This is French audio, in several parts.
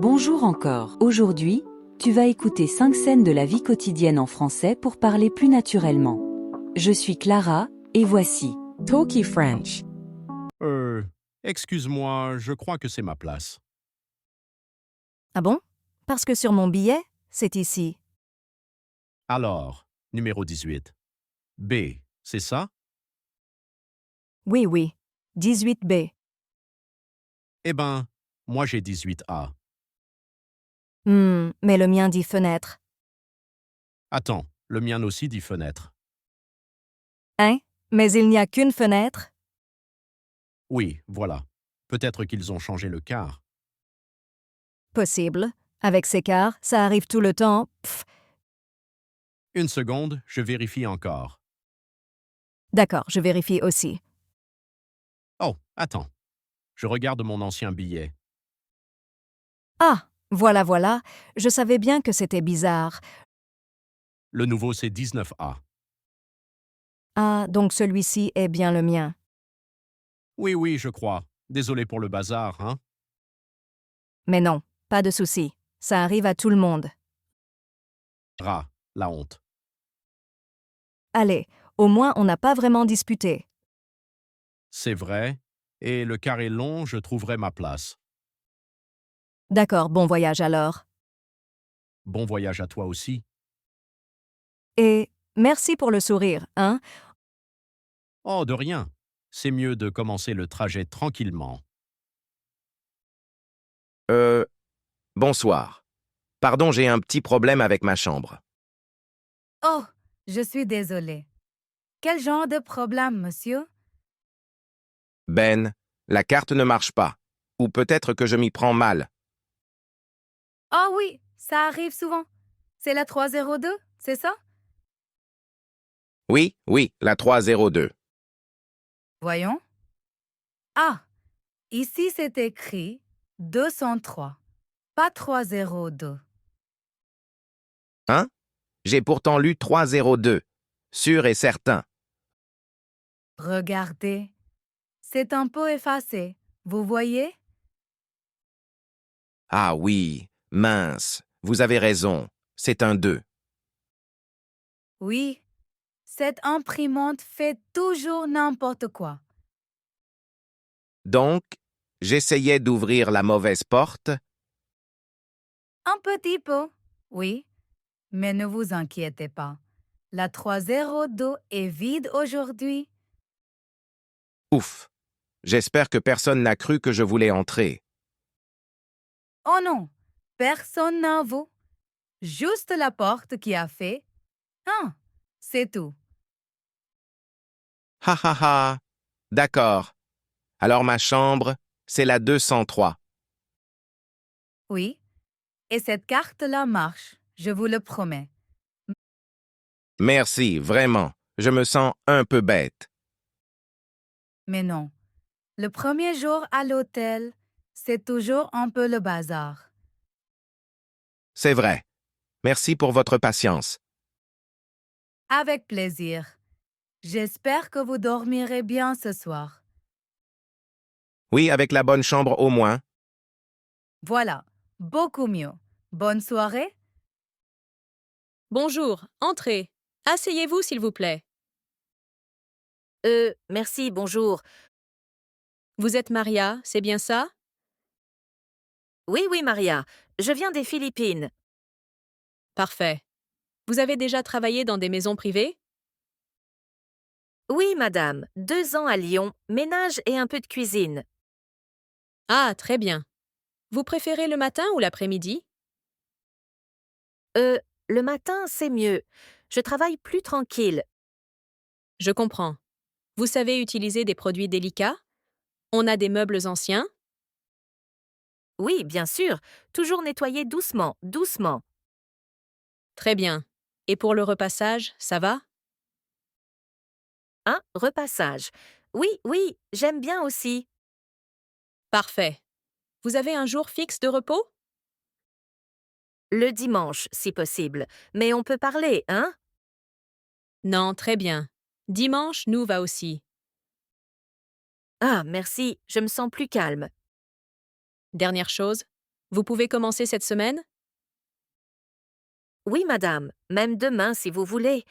Bonjour encore. Aujourd'hui, tu vas écouter 5 scènes de la vie quotidienne en français pour parler plus naturellement. Je suis Clara, et voici Talkie French. Excuse-moi, je crois que c'est ma place. Ah bon? Parce que sur mon billet, c'est ici. Alors, numéro 18. B, c'est ça? Oui. 18B. Eh ben, moi j'ai 18A. Mais le mien dit fenêtre. Attends, le mien aussi dit fenêtre. Hein? Mais il n'y a qu'une fenêtre? Oui, voilà. Peut-être qu'ils ont changé le quart. Possible. Avec ces cars, ça arrive tout le temps. Pff, Une seconde, je vérifie encore. d'accord, je vérifie aussi. Oh, attends. Je regarde mon ancien billet. Ah, voilà. Je savais bien que c'était bizarre. Le nouveau, c'est 19A. Ah, donc celui-ci est bien le mien. Oui, je crois. Désolé pour le bazar, hein? Mais non, pas de souci. Ça arrive à tout le monde. La honte. Allez, au moins on n'a pas vraiment disputé. C'est vrai. Et le carré long, je trouverai ma place. D'accord, bon voyage alors. Bon voyage à toi aussi. Et merci pour le sourire, hein? Oh, de rien. C'est mieux de commencer le trajet tranquillement. Bonsoir. Pardon, j'ai un petit problème avec ma chambre. Oh, je suis désolée. Quel genre de problème, monsieur? Ben, la carte ne marche pas. Ou peut-être que je m'y prends mal. Ah oui, ça arrive souvent. C'est la 302, c'est ça? Oui, la 302. Voyons. Ah, ici c'est écrit 203, pas 302. Hein? J'ai pourtant lu 302. Sûr et certain. Regardez, c'est un peu effacé. Vous voyez? Ah oui, mince. Vous avez raison. C'est un 2. Oui, cette imprimante fait toujours n'importe quoi. Donc, j'essayais d'ouvrir la mauvaise porte. Un petit peu, oui, mais ne vous inquiétez pas. La 302 est vide aujourd'hui. Ouf. J'espère que personne n'a cru que je voulais entrer. Oh non, personne n'avoue. Juste la porte qui a fait. Ah, c'est tout. Ha. D'accord. Alors ma chambre, c'est la 203. Oui, et cette carte-là marche, je vous le promets. Merci, vraiment. Je me sens un peu bête. Mais non, le premier jour à l'hôtel, c'est toujours un peu le bazar. C'est vrai. Merci pour votre patience. Avec plaisir. J'espère que vous dormirez bien ce soir. Oui, avec la bonne chambre au moins. Voilà, beaucoup mieux. Bonne soirée. Bonjour, entrez. Asseyez-vous, s'il vous plaît. Merci, bonjour. Vous êtes Maria, c'est bien ça? Oui, Maria. Je viens des Philippines. Parfait. Vous avez déjà travaillé dans des maisons privées? Oui, madame. 2 ans à Lyon, ménage et un peu de cuisine. Ah, très bien. Vous préférez le matin ou l'après-midi? Le matin, c'est mieux. Je travaille plus tranquille. Je comprends. Vous savez utiliser des produits délicats? On a des meubles anciens? Oui, bien sûr. Toujours nettoyer doucement. Très bien. Et pour le repassage, ça va? Un repassage. Oui, j'aime bien aussi. Parfait. Vous avez un jour fixe de repos? Le dimanche, si possible. Mais on peut parler, hein? Non, très bien. Dimanche nous va aussi. Ah, merci, je me sens plus calme. Dernière chose, Vous pouvez commencer cette semaine? Oui, madame, même demain si vous voulez.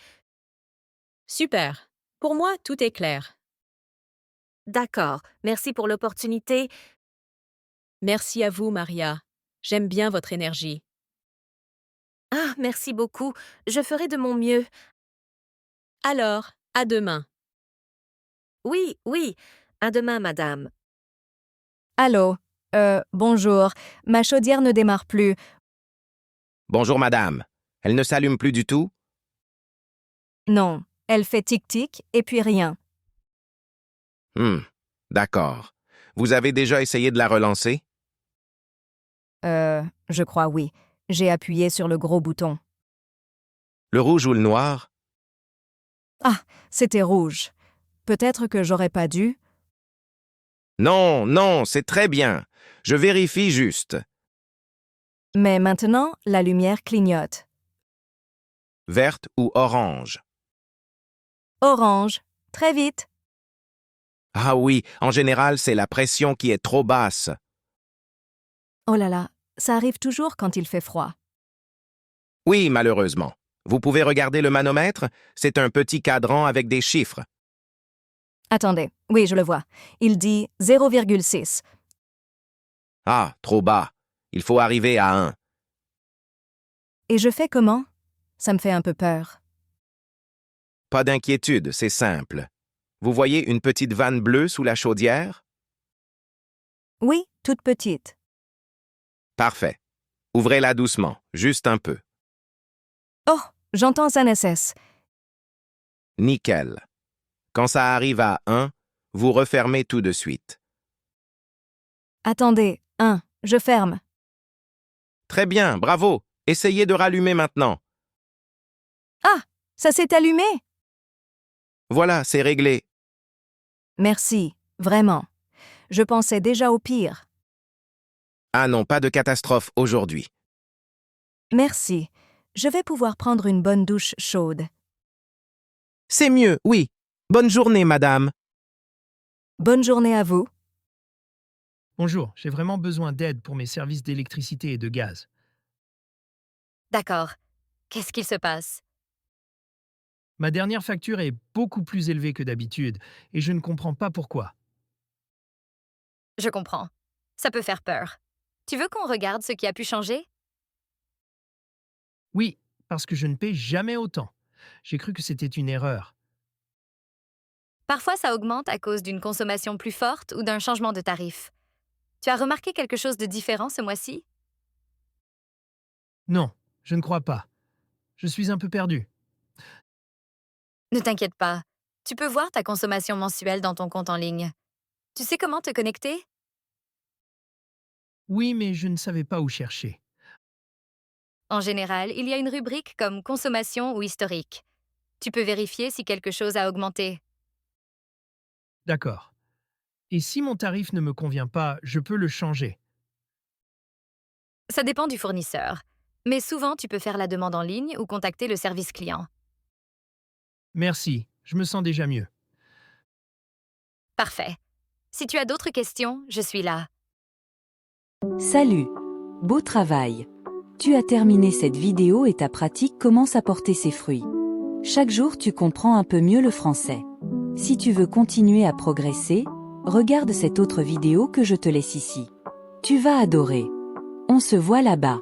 Super. Pour moi, tout est clair. D'accord, merci pour l'opportunité. Merci à vous, Maria. J'aime bien votre énergie. Ah, merci beaucoup, je ferai de mon mieux. Alors, à demain. Oui, oui, à demain, madame. Allô? Bonjour. Ma chaudière ne démarre plus. Bonjour, madame. Elle ne s'allume plus du tout? Non, elle fait tic-tic et puis rien. D'accord. Vous avez déjà essayé de la relancer? Je crois oui. J'ai appuyé sur le gros bouton. Le rouge ou le noir? Ah, c'était rouge. Peut-être que j'aurais pas dû. Non, non, c'est très bien. Je vérifie juste. Mais maintenant, la lumière clignote. Verte ou orange? Orange. Très vite. Ah oui, en général, c'est la pression qui est trop basse. Oh là là, ça arrive toujours quand il fait froid. Oui, malheureusement. Vous pouvez regarder le manomètre? C'est un petit cadran avec des chiffres. Attendez, oui, je le vois. Il dit 0,6. Ah, trop bas. Il faut arriver à 1. Et je fais comment? Ça me fait un peu peur. Pas d'inquiétude, c'est simple. Vous voyez une petite vanne bleue sous la chaudière? Oui, toute petite. Parfait. Ouvrez-la doucement, juste un peu. Oh, j'entends un SS. Nickel. Quand ça arrive à 1, vous refermez tout de suite. Attendez, je ferme. Très bien, bravo. Essayez de rallumer maintenant. Ah, ça s'est allumé? Voilà, c'est réglé. Merci, vraiment. Je pensais déjà au pire. Ah non, pas de catastrophe aujourd'hui. Merci. Je vais pouvoir prendre une bonne douche chaude. C'est mieux, oui. Bonne journée, madame. Bonne journée à vous. Bonjour, j'ai vraiment besoin d'aide pour mes services d'électricité et de gaz. D'accord. Qu'est-ce qu'il se passe? Ma dernière facture est beaucoup plus élevée que d'habitude et je ne comprends pas pourquoi. Je comprends. Ça peut faire peur. Tu veux qu'on regarde ce qui a pu changer? Oui, parce que je ne paie jamais autant. J'ai cru que c'était une erreur. Parfois, ça augmente à cause d'une consommation plus forte ou d'un changement de tarif. Tu as remarqué quelque chose de différent ce mois-ci? Non, je ne crois pas. Je suis un peu perdu. Ne t'inquiète pas. Tu peux voir ta consommation mensuelle dans ton compte en ligne. Tu sais comment te connecter? Oui, mais je ne savais pas où chercher. En général, il y a une rubrique comme consommation ou historique. Tu peux vérifier si quelque chose a augmenté. D'accord. Et si mon tarif ne me convient pas, je peux le changer. Ça dépend du fournisseur. Mais souvent, tu peux faire la demande en ligne ou contacter le service client. Merci, je me sens déjà mieux. Parfait. Si tu as d'autres questions, je suis là. Salut! Beau travail! Tu as terminé cette vidéo et ta pratique commence à porter ses fruits. Chaque jour tu comprends un peu mieux le français. Si tu veux continuer à progresser, regarde cette autre vidéo que je te laisse ici. Tu vas adorer. On se voit là-bas.